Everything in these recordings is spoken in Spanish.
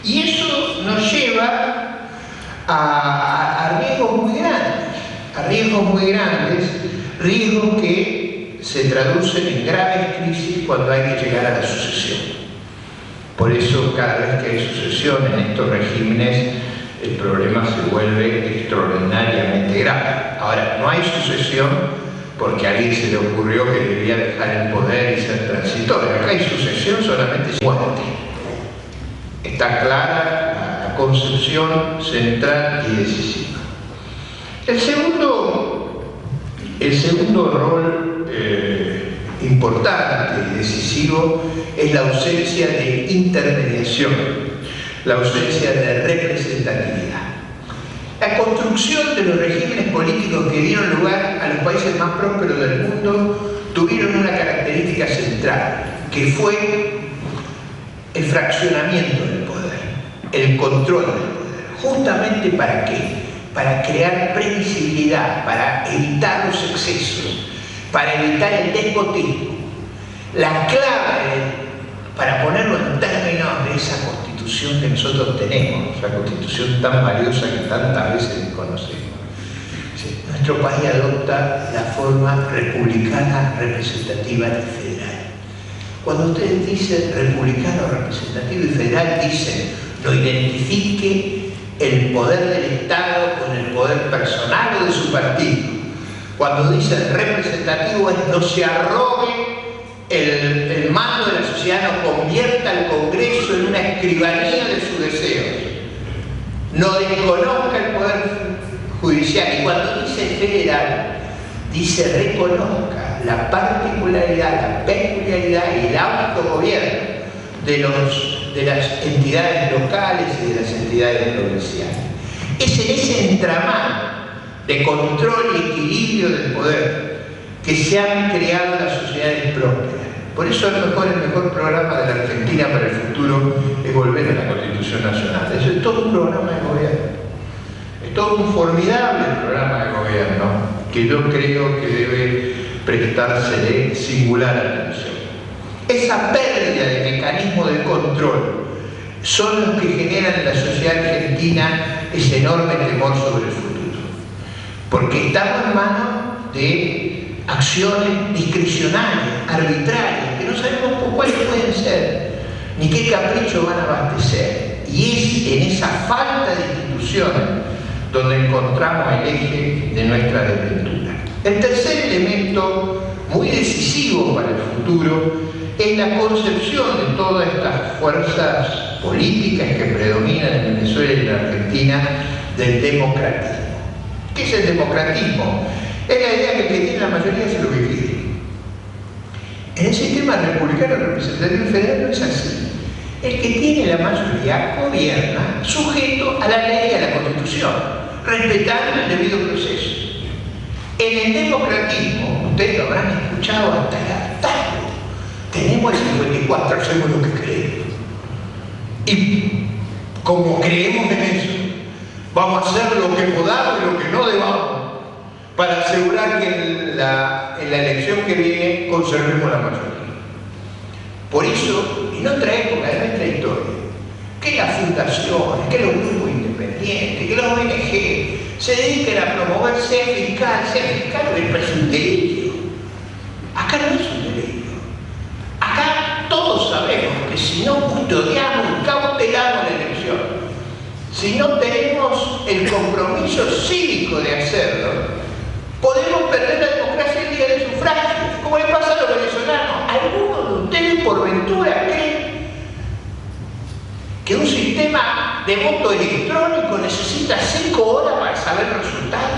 Y eso nos lleva a riesgos muy grandes, riesgos que se traducen en graves crisis cuando hay que llegar a la sucesión. Por eso, cada vez que hay sucesión en estos regímenes, el problema se vuelve extraordinariamente grave. Ahora, no hay sucesión porque a alguien se le ocurrió que debía dejar el poder y ser transitorio. Acá hay sucesión solamente si muerte. Está clara la concepción central y decisiva. El segundo rol importante y decisivo es la ausencia de intermediación, la ausencia de representatividad. La construcción de los regímenes políticos que dieron lugar a los países más prósperos del mundo tuvieron una característica central, que fue el fraccionamiento del poder, el control del poder. ¿Justamente para qué? Para crear previsibilidad, para evitar los excesos, para evitar el despotismo. La clave, para ponerlo en términos de esa constitución que nosotros tenemos, esa constitución tan valiosa que tantas veces desconocemos, nuestro país adopta la forma republicana representativa y federal. Cuando ustedes dicen republicano representativo y federal, dicen no identifique el poder del Estado con el poder personal o de su partido. Cuando dicen representativo es no se arrogue el mando de la sociedad, no convierta al Congreso en una escribanía de sus deseos, no desconozca el poder judicial. Y cuando dice federal, dice reconozca la particularidad, la peculiaridad y el autogobierno de las entidades locales y de las entidades provinciales. Es en ese entramado de control y equilibrio del poder que se han creado las sociedades prósperas. Por eso el mejor programa de la Argentina para el futuro es volver a la Constitución Nacional. Eso es todo un programa de gobierno. Es todo un formidable programa de gobierno que yo creo que debe prestársele singular atención. Esa pérdida de mecanismo de control son los que generan en la sociedad argentina ese enorme temor sobre el futuro. Porque estamos en manos de acciones discrecionales, arbitrarias, que no sabemos por cuáles pueden ser, ni qué capricho van a abastecer. Y es en esa falta de instituciones donde encontramos el eje de nuestra desventura. El tercer elemento muy decisivo para el futuro es la concepción de todas estas fuerzas políticas que predominan en Venezuela y en Argentina del democratismo. ¿Qué es el democratismo? Es la idea que el que tiene la mayoría hace lo que quiere. En el sistema republicano representativo federal no es así. El que tiene la mayoría gobierna sujeto a la ley y a la Constitución, respetando el debido proceso. En el democratismo, ustedes lo habrán escuchado hasta el hartazgo, tenemos el 54, hacemos lo que creemos. Y como creemos en eso, vamos a hacer lo que podamos y lo que no debamos para asegurar que en la elección que viene conservemos la mayoría. Por eso, en otra época de nuestra historia, que las fundaciones, que los grupos independientes, que los ONG se dediquen a promover ser fiscal me parece un delirio. Acá no es un delirio. Acá todos sabemos que si no custodiamos y cautelamos la elección, si no tenemos el compromiso cívico de hacerlo, podemos perder la democracia el día del sufragio, como le pasa a los venezolanos. ¿Algunos de ustedes por ventura creen que un sistema de voto electrónico necesita 5 horas para saber el resultado?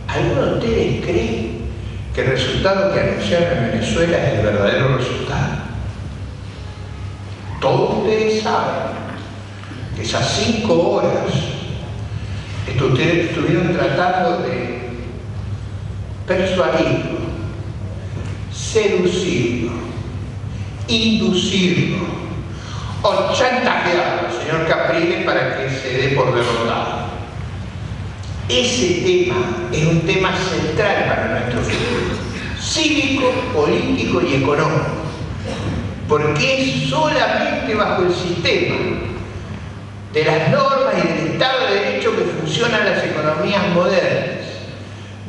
¿Algunos de ustedes creen que el resultado que anunciaron en Venezuela es el verdadero resultado? Todos ustedes saben que esas 5 horas ustedes estuvieron tratando de persuadirlo, seducirlo, inducirlo o chantajearlo, señor Capriles, para que se dé por derrotado. Ese tema es un tema central para nuestro futuro, cívico, político y económico. porque es solamente bajo el sistema de las normas y del Estado de Derecho que funcionan las economías modernas.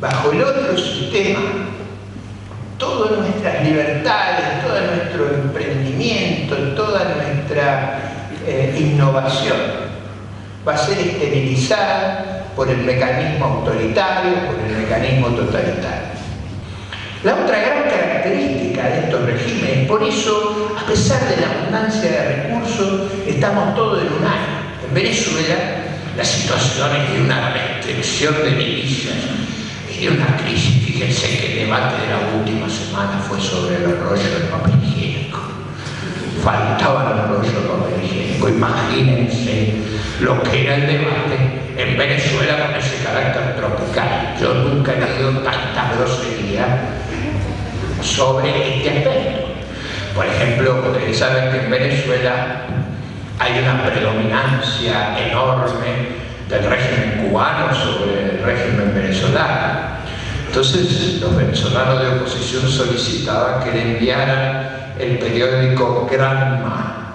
Bajo el otro sistema, todas nuestras libertades, todo nuestro emprendimiento, toda nuestra innovación va a ser esterilizada por el mecanismo autoritario, por el mecanismo totalitario. La otra gran característica de estos regímenes, por eso, a pesar de la abundancia de recursos, estamos todos en un año. En Venezuela, la situación es de una restricción de milicias y de una crisis. Fíjense que el debate de la última semana fue sobre el rollo del papel higiénico. Faltaba el rollo del papel higiénico. Imagínense lo que era el debate en Venezuela con ese carácter tropical. Yo nunca he leído tanta grosería sobre este aspecto. Por ejemplo, ustedes saben que en Venezuela hay una predominancia enorme del régimen cubano sobre el régimen venezolano. Entonces, los venezolanos de oposición solicitaban que le enviaran el periódico Granma.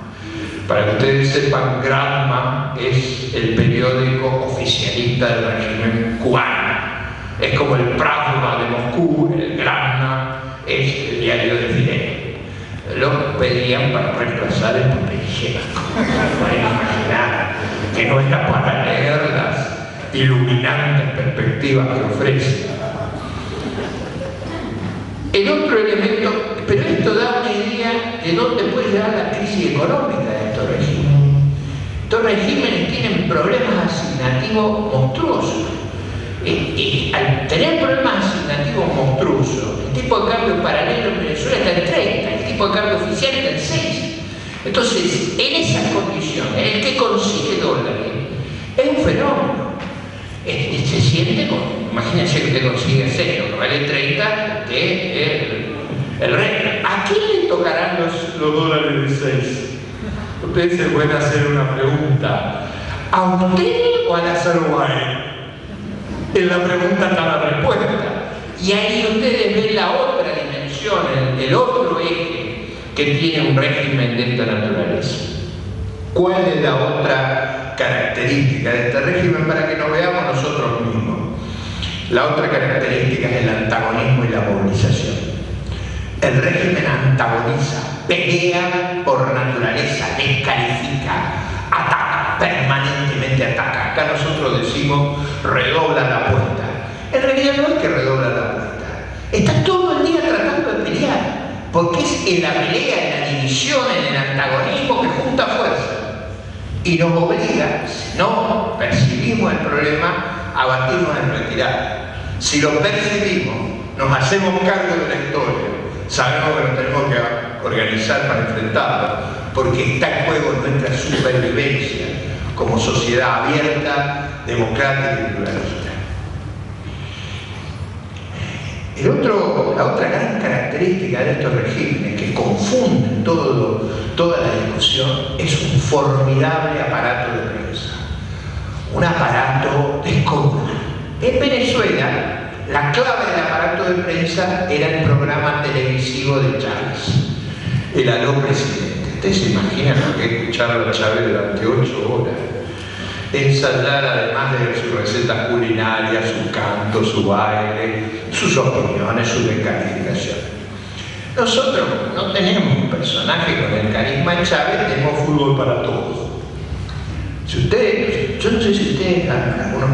Para que ustedes sepan, Granma es el periódico oficialista del régimen cubano. Es como el Pravda de Moscú, el Granma es el diario de Fidel. Lo pedían para reemplazar el papel higiénico. Pueden imaginar que no era para leer las iluminantes perspectivas que ofrece. El otro elemento, pero esto da una idea de dónde puede llegar la crisis económica de estos regímenes. Estos regímenes tienen problemas asignativos monstruosos. Y al tener problemas asignativos monstruosos, el tipo de cambio paralelo en Venezuela está en 30, el tipo de cambio oficial está en 6. Entonces, en esas condiciones, el que consigue dólares es un fenómeno. Se siente como, imagínense que usted consigue 6, que vale 30, que es el rey. ¿A quién le tocarán los dólares de 6? Ustedes se pueden hacer una pregunta. ¿A usted o a la Uruguay? En la pregunta está la respuesta. Y ahí ustedes ven la otra dimensión, el otro eje que tiene un régimen de esta naturaleza. ¿Cuál es la otra característica de este régimen para que nos veamos nosotros mismos? La otra característica es el antagonismo y la movilización. El régimen antagoniza, pelea por naturaleza, descalifica, ataca, permanentemente ataca. Acá nosotros decimos redobla la apuesta. En realidad no es que redobla la apuesta. Está todo el día tratando de pelear. Porque es en la pelea, en la división, en el antagonismo que junta fuerza. Y nos obliga, si no percibimos el problema, a batirnos en retirada. Si lo percibimos, nos hacemos cargo de la historia, sabemos que nos tenemos que organizar para enfrentarlo, porque está en juego nuestra supervivencia como sociedad abierta, democrática y pluralista. La otra gran característica de estos regímenes que confunden toda la discusión es un formidable aparato de prensa. Un aparato descomunal. En Venezuela, la clave del aparato de prensa era el programa televisivo de Chávez, el Aló Presidente. Ustedes se imaginan lo que es escuchar a Chávez durante 8 horas. Ensayar, además de sus recetas culinarias, su canto, su baile, sus opiniones, sus descalificaciones. Nosotros no tenemos un personaje con el carisma de Chávez, tenemos fútbol para todos. Si ustedes, yo no sé si ustedes, algunos,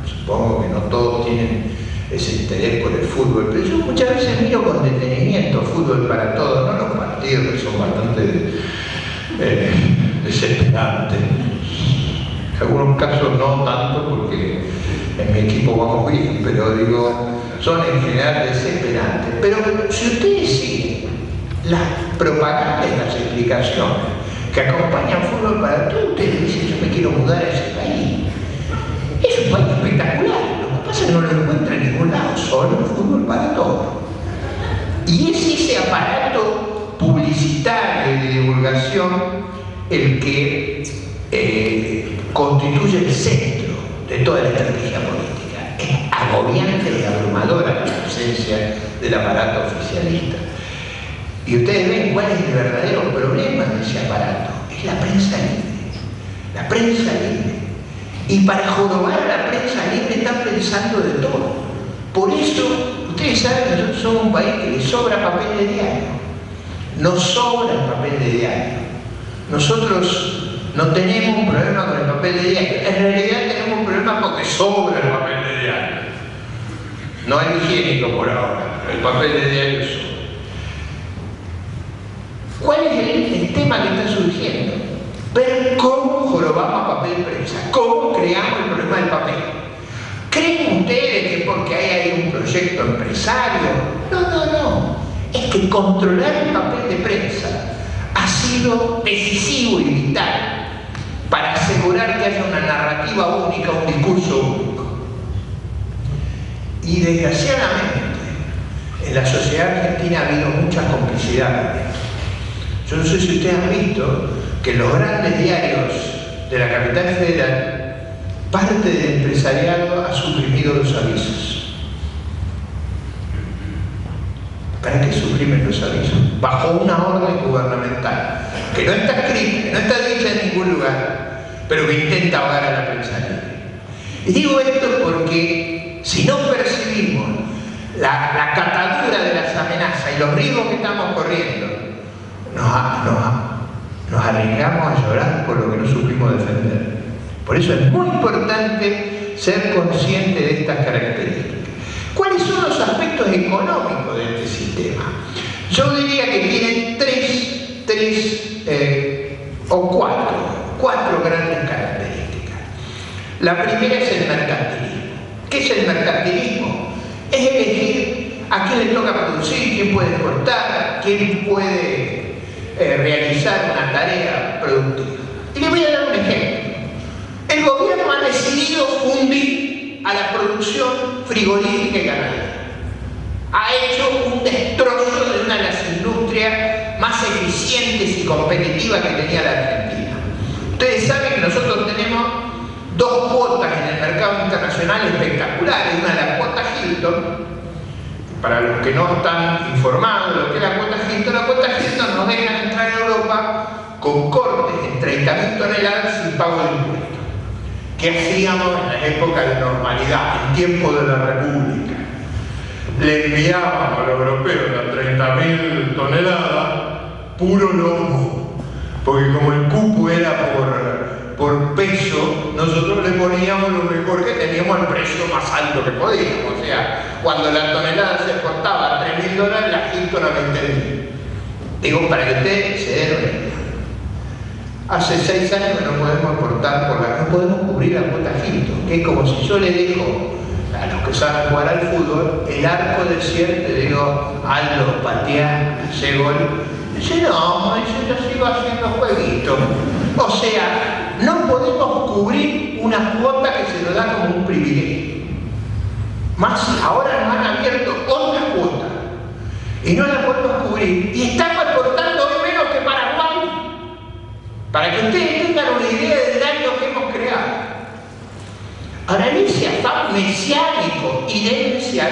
supongo que no todos tienen ese interés por el fútbol, pero yo muchas veces miro con detenimiento fútbol para todos, no los partidos que son bastante desesperantes. En algunos casos no tanto porque en mi equipo vamos bien, pero digo, son en general desesperantes. Pero si ustedes siguen las propagandas y las explicaciones que acompañan fútbol para todos, ustedes dicen, yo me quiero mudar a ese país. Es un país espectacular, lo que pasa es que no lo encuentra en ningún lado, solo fútbol para todos. Y es ese aparato publicitario y de divulgación el que constituye el centro de toda la estrategia política. Es agobiante y abrumadora la ausencia del aparato oficialista. Y ustedes ven cuál es el verdadero problema de ese aparato. Es la prensa libre. La prensa libre. Y para jorobar a la prensa libre están pensando de todo. Por eso, ustedes saben que nosotros somos un país que le sobra papel de diario. Nos sobra el papel de diario. Nosotros no tenemos un problema con el papel de diario. En realidad tenemos un problema porque sobra el papel de diario. No hay higiénico por ahora. El papel de diario sobra. ¿Cuál es el tema que está surgiendo? Ver cómo jorobamos papel de prensa, cómo creamos el problema del papel. ¿Creen ustedes que porque hay ahí un proyecto empresario? No. Es que controlar el papel de prensa ha sido decisivo y vital para asegurar que haya una narrativa única, un discurso único. Y desgraciadamente, en la sociedad argentina ha habido muchas complicidades. Yo no sé si ustedes han visto que los grandes diarios de la capital federal, parte del empresariado ha suprimido los avisos. ¿Para qué suprimen los avisos? Bajo una orden gubernamental, que no está escrita, que no está dicha en ningún lugar, pero que intenta ahogar a la prensa libre. Y digo esto porque si no percibimos la catadura de las amenazas y los riesgos que estamos corriendo, nos arriesgamos a llorar por lo que no supimos defender. Por eso es muy importante ser consciente de estas características. ¿Cuáles son los aspectos económicos de este sistema? Yo diría que tienen cuatro grandes características. La primera es el mercantilismo. ¿Qué es el mercantilismo? Es elegir a quién le toca producir, quién puede exportar, quién puede realizar una tarea productiva. Y les voy a dar un ejemplo. El gobierno ha decidido fundir a la producción frigorífica y ganadera. Ha hecho un destrozo de una de las industrias más eficientes y competitivas que tenía la Argentina. Ustedes saben que nosotros tenemos dos cuotas en el mercado internacional espectaculares. Una es la cuota Hilton. Para los que no están informados de lo que es la cuota Hilton nos dejan entrar a Europa con cortes en 30.000 toneladas sin pago de impuestos. ¿Qué hacíamos en la época de normalidad, en tiempo de la República? Le enviábamos a los europeos las 30.000 toneladas puro lomo, porque como el cupo era por peso, nosotros le poníamos lo mejor que teníamos al precio más alto que podíamos. O sea, cuando la tonelada se exportaba a $3.000, la Hilton a 20.000. Digo, para que ustedes se den una idea. Hace 6 años que no podemos exportar no podemos cubrir la cuota Hilton, que es como si yo le dejo a los que saben jugar al fútbol el arco del cierre, le digo, Aldo, pateá, hace gol. Dice, no, yo sigo haciendo jueguito. O sea, no podemos cubrir una cuota que se nos da como un privilegio. Más ahora nos han abierto otra cuota y no la podemos cubrir. Y estamos exportando hoy menos que Paraguay. Para que ustedes tengan una idea del daño que hemos creado. Ahora, en ese afán mesiánico y demencial,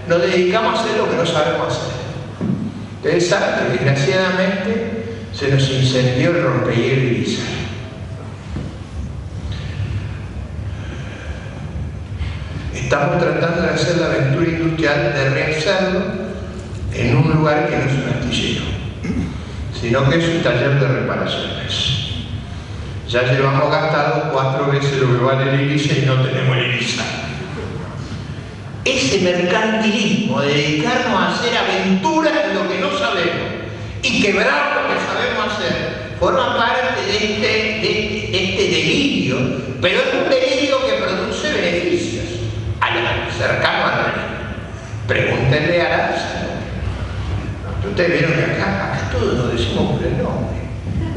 nos dedicamos a hacer lo que no sabemos hacer. Ustedes saben que desgraciadamente se nos incendió el rompehielo Irizar. Estamos tratando de hacer la aventura industrial de rehacerlo en un lugar que no es un astillero, sino que es un taller de reparaciones. Ya llevamos gastado 4 veces lo que vale el Irizar y no tenemos el Irizar. Ese mercantilismo de dedicarnos a hacer aventuras de lo que no sabemos y quebrar lo que sabemos hacer forma parte de este delirio, pero es un delirio que produce beneficios cercano al régimen. Pregúntenle a Lázaro. Ustedes vieron que acá todos nos decimos por el nombre.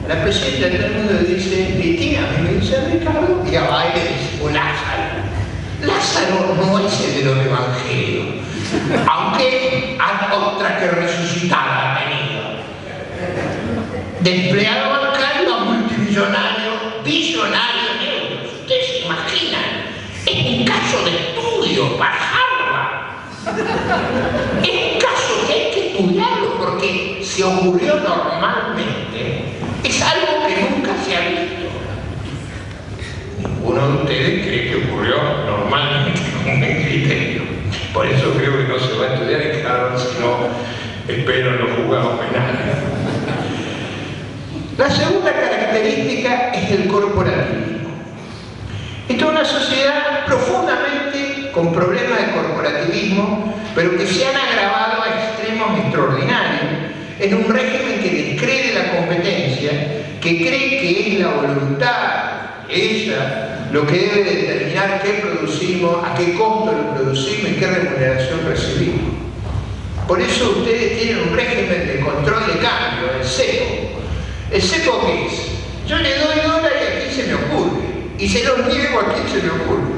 La presidenta de todo el mundo le dice Cristina, a mí me dice Ricardo, y a Baile le dice Lázaro. Lázaro no es el de los evangelios, aunque hay otra que resucitada ha tenido. De empleado bancario a multimillonario, billonario en euros. Ustedes se imaginan. Es un caso de estudio para Harvard. Es un caso que hay que estudiarlo porque se ocurre ocurrió normalmente, es algo que nunca se ha visto. Ninguno de ustedes cree que ocurrió normalmente con un criterio. Por eso creo que no se va a estudiar en Harvard, sino espero en los juzgados penales. La segunda característica es el corporativismo. Esta es una sociedad profundamente con problemas de corporativismo, pero que se han agravado a extremos extraordinarios, en un régimen que descree la competencia, que cree que es la voluntad, ella, lo que debe determinar qué producimos, a qué costo lo producimos y qué remuneración recibimos. Por eso ustedes tienen un régimen de control de cambio, el cepo. ¿El cepo qué es? Yo le doy dólares y a quién se me ocurre, y se los niego a quién se me ocurre.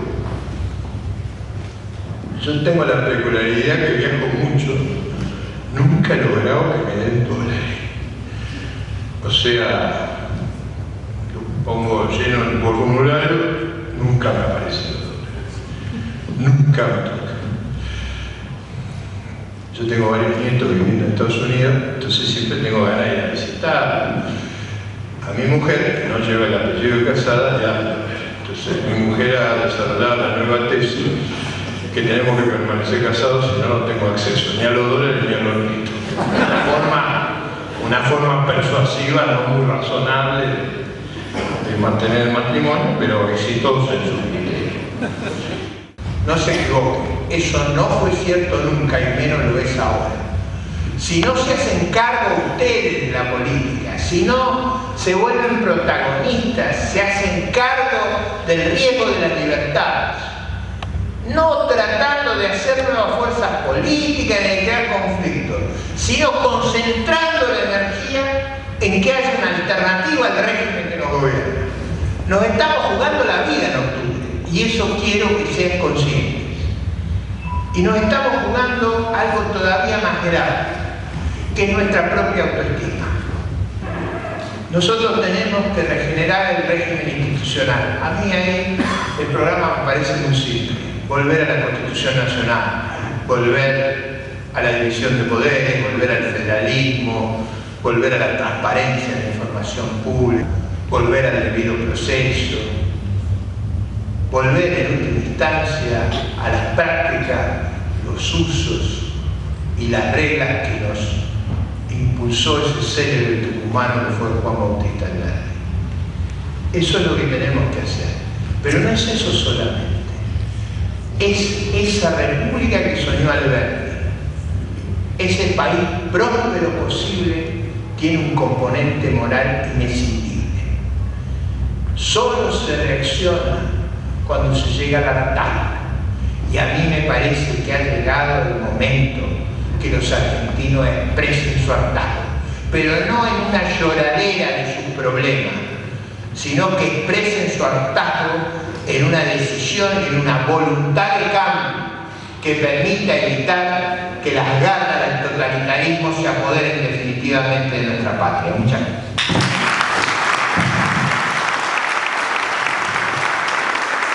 Yo tengo la peculiaridad que viajo mucho, nunca he logrado que me den dólares. O sea, pongo lleno el formulario, nunca me aparecen los dólares. Nunca me toca. Yo tengo varios nietos viviendo en Estados Unidos, entonces siempre tengo ganas de ir a visitar. A mi mujer, que no lleva el apellido de casada, ya. Entonces mi mujer ha desarrollado la nueva tesis que tenemos que permanecer casados, si no, no tengo acceso ni a los dólares ni a los nietos. Una forma persuasiva, no muy razonable de mantener el matrimonio, pero exitosa en su criterio. No se equivoquen, eso no fue cierto nunca y menos lo es ahora. Si no se hacen cargo ustedes de la política, si no se vuelven protagonistas, se hacen cargo del riesgo de las libertades, no tratando de hacer nuevas fuerzas políticas ni de crear conflictos, sino concentrando la energía en que haya una alternativa al régimen que nos gobierna. Nos estamos jugando la vida en octubre, y eso quiero que sean conscientes. Y nos estamos jugando algo todavía más grave, que es nuestra propia autoestima. Nosotros tenemos que regenerar el régimen institucional. A mí ahí el programa me parece muy simple. Volver a la Constitución Nacional, volver a la división de poderes, volver al federalismo, volver a la transparencia de la información pública, volver al debido proceso, volver en última instancia a las prácticas, los usos y las reglas que nos impulsó ese célebre tucumano que fue Juan Bautista Alberdi. Eso es lo que tenemos que hacer. Pero no es eso solamente. Es esa república que soñó Alberdi. Ese país próspero posible tiene un componente moral inescindible. Solo se reacciona cuando se llega al hartazgo. Y a mí me parece que ha llegado el momento que los argentinos expresen su hartazgo, pero no en una lloradera de sus problemas, sino que expresen su hartazgo en una decisión y en una voluntad de cambio que permita evitar que las garras del totalitarismo se apoderen definitivamente de nuestra patria. Muchas gracias.